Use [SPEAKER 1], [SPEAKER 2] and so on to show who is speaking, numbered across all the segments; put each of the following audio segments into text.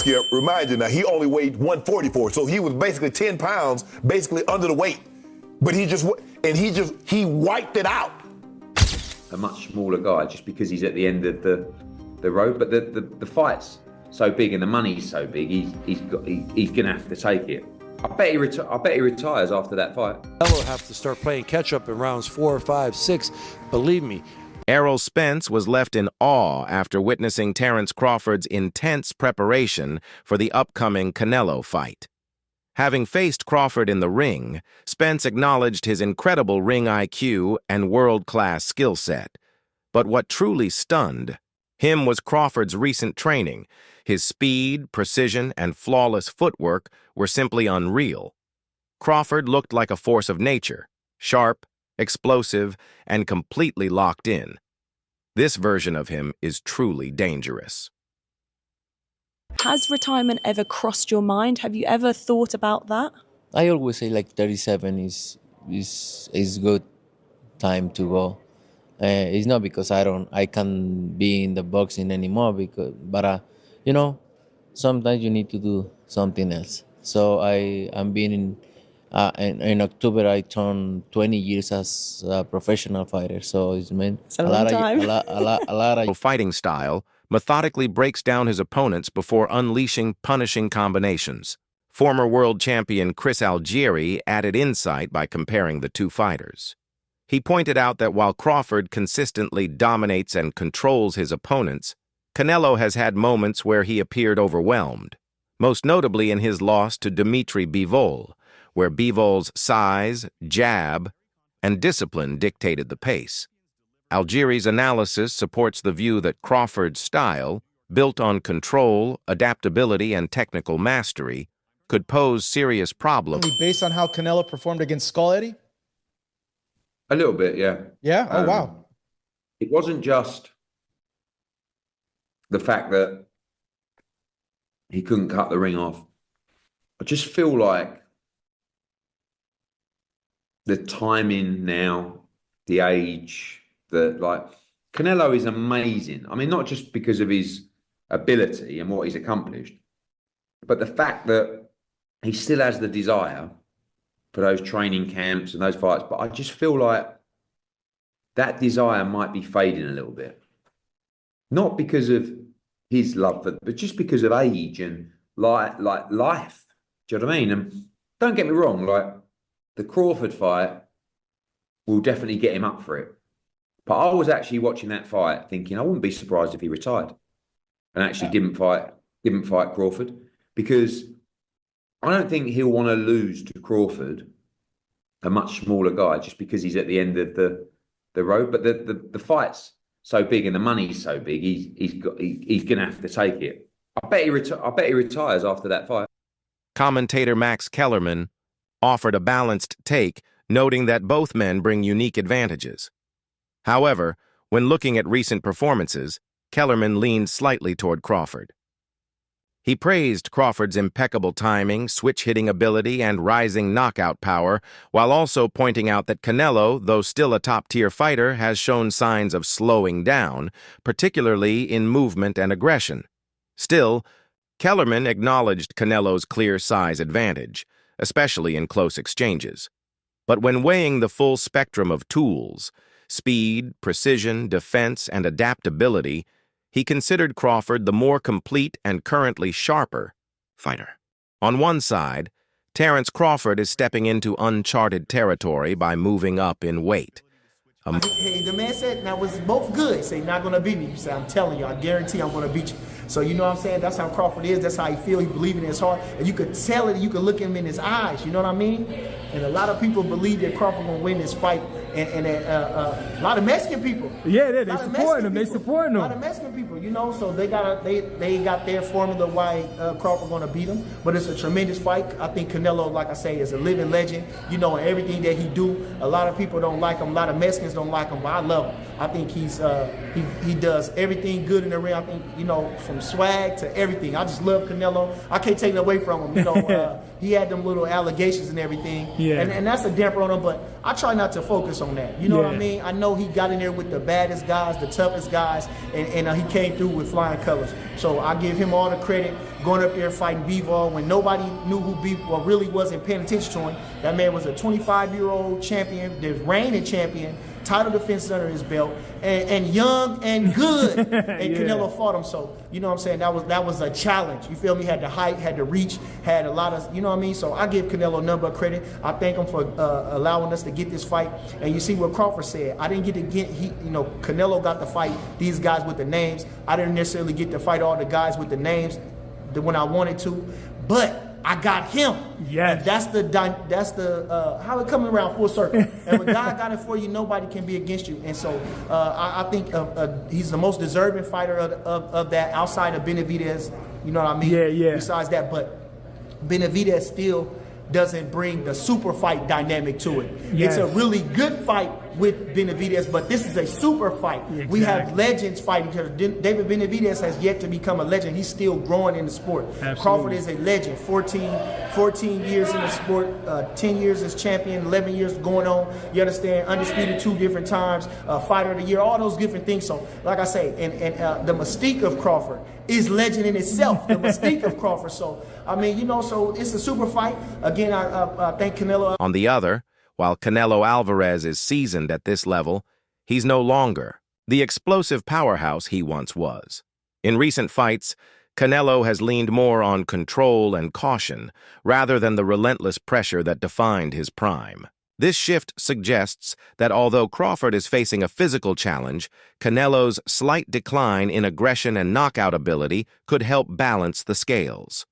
[SPEAKER 1] Skip, remind you now, he only weighed 144, so he was basically 10 pounds, basically under the weight. But he wiped it out.
[SPEAKER 2] A much smaller guy, just because he's at the end of the road. But the fight's so big and the money's so big, he's gonna have to take it. I bet he retires after that fight.
[SPEAKER 3] Canelo will have to start playing catch-up in rounds 4, 5, 6. Believe me.
[SPEAKER 4] Errol Spence was left in awe after witnessing Terence Crawford's intense preparation for the upcoming Canelo fight. Having faced Crawford in the ring, Spence acknowledged his incredible ring IQ and world-class skill set. But what truly stunned him was Crawford's recent training. His speed, precision, and flawless footwork were simply unreal. Crawford looked like a force of nature, sharp, explosive, and completely locked in. This version of him is truly dangerous.
[SPEAKER 5] Has retirement ever crossed your mind? Have you ever thought about that?
[SPEAKER 6] I always say like 37 is good time to go. It's not because I can't be in the boxing anymore, but you know, sometimes you need to do something else. So I'm being in October I turned 20 years as a professional fighter. So it's meant
[SPEAKER 5] a long time.
[SPEAKER 6] A lot of
[SPEAKER 4] fighting style methodically breaks down his opponents before unleashing punishing combinations. Former world champion Chris Algieri added insight by comparing the two fighters. He pointed out that while Crawford consistently dominates and controls his opponents, Canelo has had moments where he appeared overwhelmed, most notably in his loss to Dimitri Bivol, where Bivol's size, jab, and discipline dictated the pace. Algieri's analysis supports the view that Crawford's style, built on control, adaptability, and technical mastery, could pose serious problems.
[SPEAKER 7] Based on how Canelo performed against Skull Eddie?
[SPEAKER 2] A little bit, yeah.
[SPEAKER 7] Yeah? Oh, wow.
[SPEAKER 2] It wasn't just the fact that he couldn't cut the ring off. I just feel like the timing now, the age, Canelo is amazing. I mean, not just because of his ability and what he's accomplished, but the fact that he still has the desire for those training camps and those fights. But I just feel like that desire might be fading a little bit. Not because of his love, but just because of age and life. Do you know what I mean? And don't get me wrong, like the Crawford fight will definitely get him up for it. But I was actually watching that fight thinking I wouldn't be surprised if he retired and actually didn't fight Crawford, because I don't think he'll want to lose to Crawford, a much smaller guy, just because he's at the end of the road. But the fight's so big and the money's so big, he's going to have to take it. I bet he retires after that fight.
[SPEAKER 4] Commentator Max Kellerman offered a balanced take, noting that both men bring unique advantages. However, when looking at recent performances, Kellerman leaned slightly toward Crawford. He praised Crawford's impeccable timing, switch-hitting ability, and rising knockout power, while also pointing out that Canelo, though still a top-tier fighter, has shown signs of slowing down, particularly in movement and aggression. Still, Kellerman acknowledged Canelo's clear size advantage, especially in close exchanges. But when weighing the full spectrum of tools, speed, precision, defense, and adaptability, he considered Crawford the more complete and currently sharper fighter. On one side, Terence Crawford is stepping into uncharted territory by moving up in weight.
[SPEAKER 8] Hey, the man said, now it's both good. Say, not going to beat me. You say, I'm telling you, I guarantee I'm going to beat you. So you know what I'm saying? That's how Crawford is. That's how he feels. He believes in his heart. And you could tell it. You could look at him in his eyes. You know what I mean? And a lot of people believe that Crawford going to win this fight. And a lot of Mexican people.
[SPEAKER 7] Yeah, they supporting him. They supporting him.
[SPEAKER 8] A lot of Mexican people, you know. So they got their formula why Crawford going to beat him. But it's a tremendous fight. I think Canelo, like I say, is a living legend. You know, everything that he do. A lot of people don't like him. A lot of Mexicans don't like him. But I love him. I think he does everything good in the ring. I think, you know, from from swag to everything. I just love Canelo. I can't take it away from him. You know, he had them little allegations and everything, and that's a damper on him. But I try not to focus on that. You know what I mean? I know he got in there with the baddest guys, the toughest guys, and he came through with flying colors. So I give him all the credit. Going up there fighting Bivol when nobody knew who Bivol really wasn't paying attention to him. That man was a 25-year-old champion, the reigning champion, title defenses under his belt, and young and good. And Canelo fought him. So, you know what I'm saying? That was a challenge. You feel me? Had the height, had the reach, had a lot of, you know what I mean? So I give Canelo none but credit. I thank him for allowing us to get this fight. And you see what Crawford said. I didn't get to get, Canelo got to fight these guys with the names. I didn't necessarily get to fight all the guys with the names when I wanted to, but I got him. Yes. And that's the how it coming around full circle. And when God got it for you, nobody can be against you. And so I think he's the most deserving fighter of that outside of Benavidez. You know what I mean? Yeah. Besides that, but Benavidez still doesn't bring the super fight dynamic to it. Yes. It's a really good fight with Benavidez, but this is a super fight. Exactly. We have legends fighting each other. David Benavidez has yet to become a legend. He's still growing in the sport. Absolutely. Crawford is a legend. 14 years in the sport, 10 years as champion, 11 years going on. You understand? Undisputed 2 different times, fighter of the year, all those different things. So, like I say, and the mystique of Crawford is legend in itself. The mystique of Crawford. So, I mean, so it's a super fight. Again, I thank Canelo.
[SPEAKER 4] On the other, while Canelo Alvarez is seasoned at this level, he's no longer the explosive powerhouse he once was. In recent fights, Canelo has leaned more on control and caution rather than the relentless pressure that defined his prime. This shift suggests that although Crawford is facing a physical challenge, Canelo's slight decline in aggression and knockout ability could help balance the scales.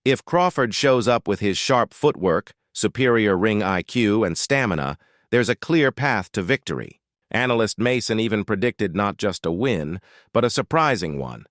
[SPEAKER 4] If Crawford shows up with his sharp footwork, superior ring IQ, and stamina, there's a clear path to victory. Analyst Mason even predicted not just a win, but a surprising one,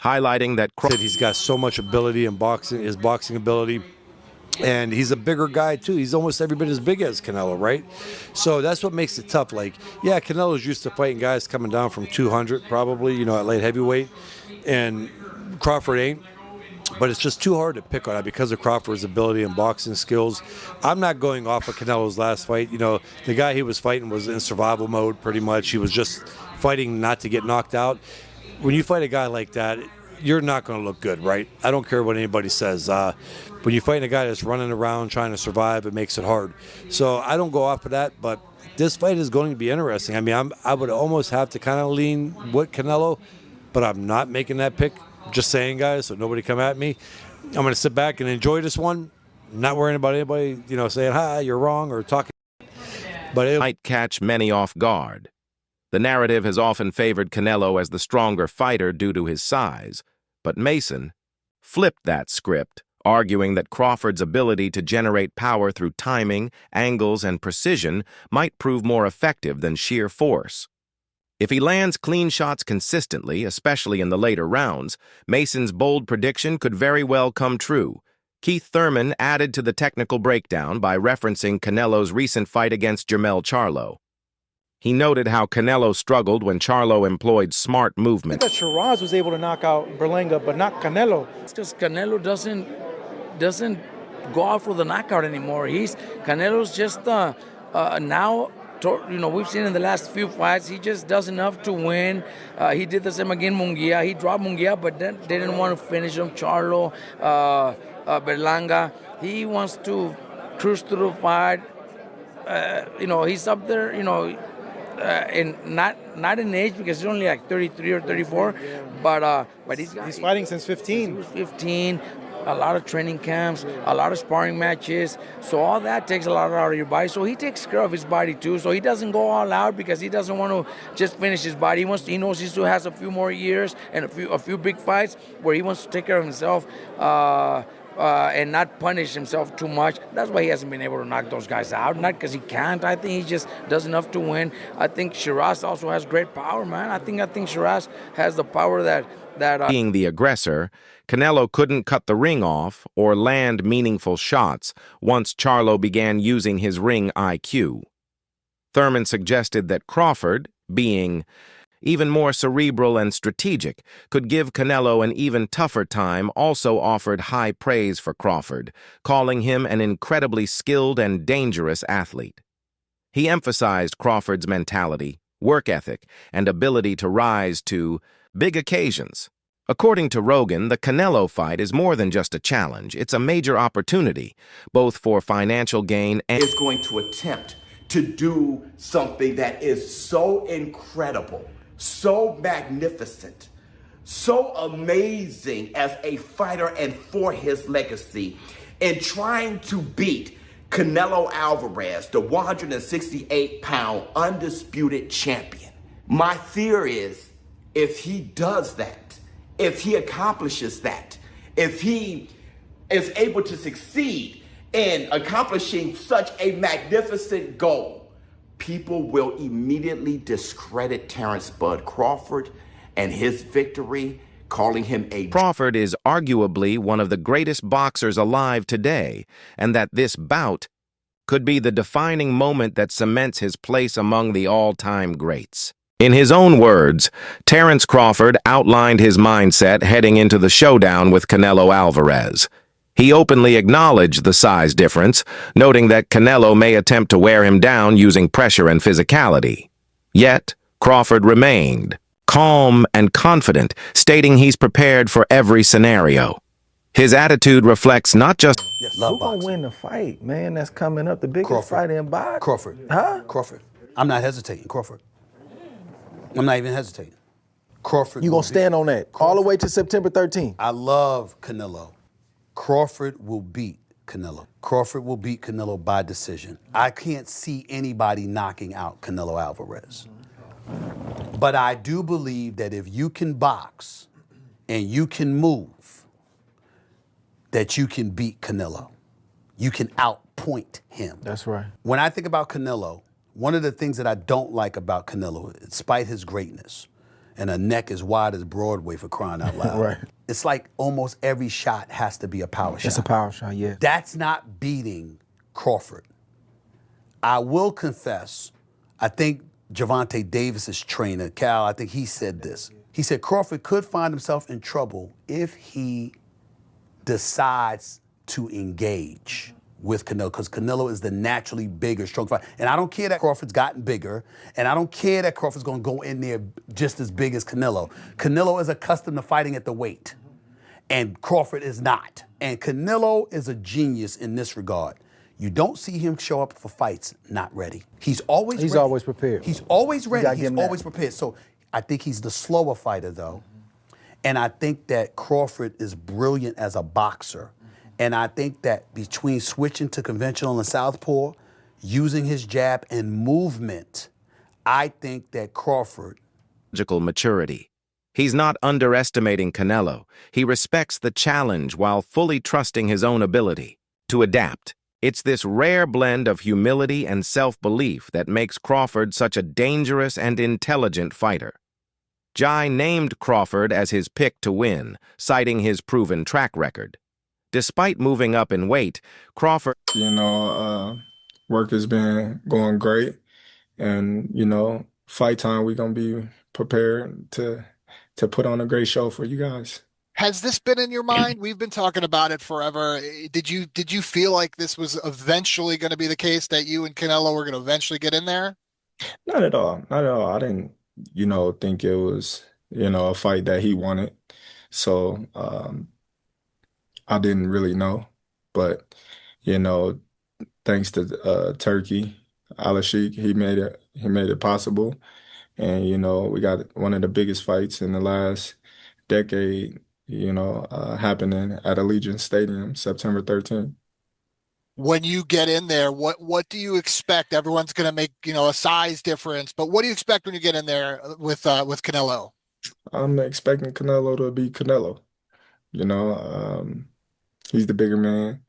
[SPEAKER 4] highlighting that
[SPEAKER 3] he's got so much ability in boxing, his boxing ability, and he's a bigger guy too. He's almost every bit as big as Canelo, right? So that's what makes it tough. Like, yeah, Canelo's used to fighting guys coming down from 200 probably, at light heavyweight, and Crawford ain't. But it's just too hard to pick on that because of Crawford's ability and boxing skills. I'm not going off of Canelo's last fight. The guy he was fighting was in survival mode pretty much. He was just fighting not to get knocked out. When you fight a guy like that, you're not going to look good, right? I don't care what anybody says. When you fight a guy that's running around trying to survive, it makes it hard. So I don't go off of that, but this fight is going to be interesting. I mean, I would almost have to kind of lean with Canelo, but I'm not making that pick. Just saying, guys, so nobody come at me. I'm going to sit back and enjoy this one, not worrying about anybody, saying, hi, you're wrong, or talking. But it
[SPEAKER 4] might catch many off guard. The narrative has often favored Canelo as the stronger fighter due to his size, but Mason flipped that script, arguing that Crawford's ability to generate power through timing, angles, and precision might prove more effective than sheer force. If he lands clean shots consistently, especially in the later rounds, Mason's bold prediction could very well come true. Keith Thurman added to the technical breakdown by referencing Canelo's recent fight against Jermell Charlo. He noted how Canelo struggled when Charlo employed smart movement.
[SPEAKER 9] I think that Shiraz was able to knock out Berlanga, but not Canelo.
[SPEAKER 10] It's just Canelo doesn't go out for the knockout anymore. Canelo's just now. We've seen in the last few fights, he just does enough to win. He did the same again, Munguia. He dropped Munguia, but then they didn't want to finish him. Charlo, Berlanga. He wants to cruise through the fight. He's up there, in not in age because he's only like 33 or 34, but he's
[SPEAKER 9] fighting since 15.
[SPEAKER 10] He was 15. A lot of training camps, a lot of sparring matches. So all that takes a lot out of your body. So he takes care of his body too. So he doesn't go all out because he doesn't want to just finish his body. He knows he still has a few more years and a few big fights where he wants to take care of himself and not punish himself too much. That's why he hasn't been able to knock those guys out. Not because he can't. I think he just does enough to win. I think Shiraz also has great power, man. I think Shiraz has the power that
[SPEAKER 4] being the aggressor, Canelo couldn't cut the ring off or land meaningful shots once Charlo began using his ring IQ. Thurman suggested that Crawford, being even more cerebral and strategic, could give Canelo an even tougher time, also offered high praise for Crawford, calling him an incredibly skilled and dangerous athlete. He emphasized Crawford's mentality, work ethic, and ability to rise to big occasions. According to Rogan, the Canelo fight is more than just a challenge. It's a major opportunity, both for financial gain and
[SPEAKER 11] is going to attempt to do something that is so incredible, so magnificent, so amazing as a fighter and for his legacy, in trying to beat Canelo Alvarez, the 168-pound undisputed champion. My fear is, if he does that, if he accomplishes that, if he is able to succeed in accomplishing such a magnificent goal, people will immediately discredit Terrence Bud Crawford and his victory, calling him a...
[SPEAKER 4] Crawford is arguably one of the greatest boxers alive today, and that this bout could be the defining moment that cements his place among the all-time greats. In his own words, Terrence Crawford outlined his mindset heading into the showdown with Canelo Alvarez. He openly acknowledged the size difference, noting that Canelo may attempt to wear him down using pressure and physicality. Yet, Crawford remained calm and confident, stating he's prepared for every scenario. His attitude reflects not just
[SPEAKER 12] Who's going to win the fight, man, that's coming up, the biggest fight in boxing?
[SPEAKER 13] Crawford.
[SPEAKER 12] Huh?
[SPEAKER 13] Crawford. I'm not hesitating, Crawford. I'm not even hesitating. Crawford.
[SPEAKER 12] You going to stand on that all the way to September 13th?
[SPEAKER 13] I love Canelo. Crawford will beat Canelo. Crawford will beat Canelo by decision. I can't see anybody knocking out Canelo Alvarez. But I do believe that if you can box and you can move, that you can beat Canelo. You can outpoint him.
[SPEAKER 12] That's right.
[SPEAKER 13] When I think about Canelo, one of the things that I don't like about Canelo, despite his greatness, and a neck as wide as Broadway for crying out loud,
[SPEAKER 12] Right.
[SPEAKER 13] it's like almost every shot has to be a power shot.
[SPEAKER 12] It's a power shot, yeah.
[SPEAKER 13] That's not beating Crawford. I will confess, I think Gervonta Davis's trainer, Cal, I think he said this. He said Crawford could find himself in trouble if he decides to engage with Canelo, because Canelo is the naturally bigger, strong fighter. And I don't care that Crawford's gotten bigger, and I don't care that Crawford's going to go in there just as big as Canelo. Canelo is accustomed to fighting at the weight, and Crawford is not. And Canelo is a genius in this regard. You don't see him show up for fights not ready. He's always ready.
[SPEAKER 12] always prepared.
[SPEAKER 13] He's always ready.
[SPEAKER 12] He's
[SPEAKER 13] always prepared. So I think he's the slower fighter, though. And I think that Crawford is brilliant as a boxer. And I think that between switching to conventional and southpaw, using his jab and movement, I think that Crawford...
[SPEAKER 4] maturity. He's not underestimating Canelo. He respects the challenge while fully trusting his own ability to adapt. It's this rare blend of humility and self-belief that makes Crawford such a dangerous and intelligent fighter. Jai named Crawford as his pick to win, citing his proven track record. Despite moving up in weight, Crawford...
[SPEAKER 14] Work has been going great. And, fight time, we're going to be prepared to put on a great show for you guys.
[SPEAKER 15] Has this been in your mind? We've been talking about it forever. Did you feel like this was eventually going to be the case, that you and Canelo were going to eventually get in there?
[SPEAKER 14] Not at all. Not at all. I didn't, think it was, a fight that he wanted. So I didn't really know. But, thanks to Turkey, Alashik, he made it possible. And, we got one of the biggest fights in the last decade, happening at Allegiant Stadium, September 13th.
[SPEAKER 15] When you get in there, what do you expect? Everyone's going to make, a size difference, but what do you expect when you get in there with Canelo?
[SPEAKER 14] I'm expecting Canelo to be Canelo. He's the bigger man.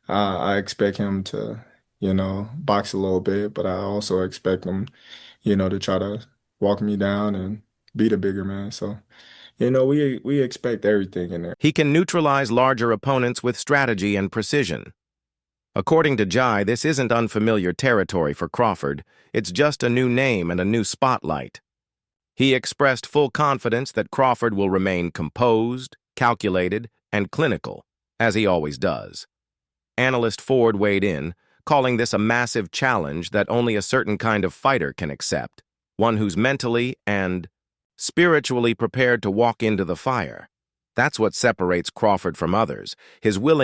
[SPEAKER 14] I expect him to, box a little bit, but I also expect him, to try to walk me down and be the bigger man. So, we expect everything in there.
[SPEAKER 4] He can neutralize larger opponents with strategy and precision. According to Jai, this isn't unfamiliar territory for Crawford. It's just a new name and a new spotlight. He expressed full confidence that Crawford will remain composed, calculated, and clinical, as he always does. Analyst Ford weighed in, calling this a massive challenge that only a certain kind of fighter can accept, one who's mentally and spiritually prepared to walk into the fire. That's what separates Crawford from others, his willingness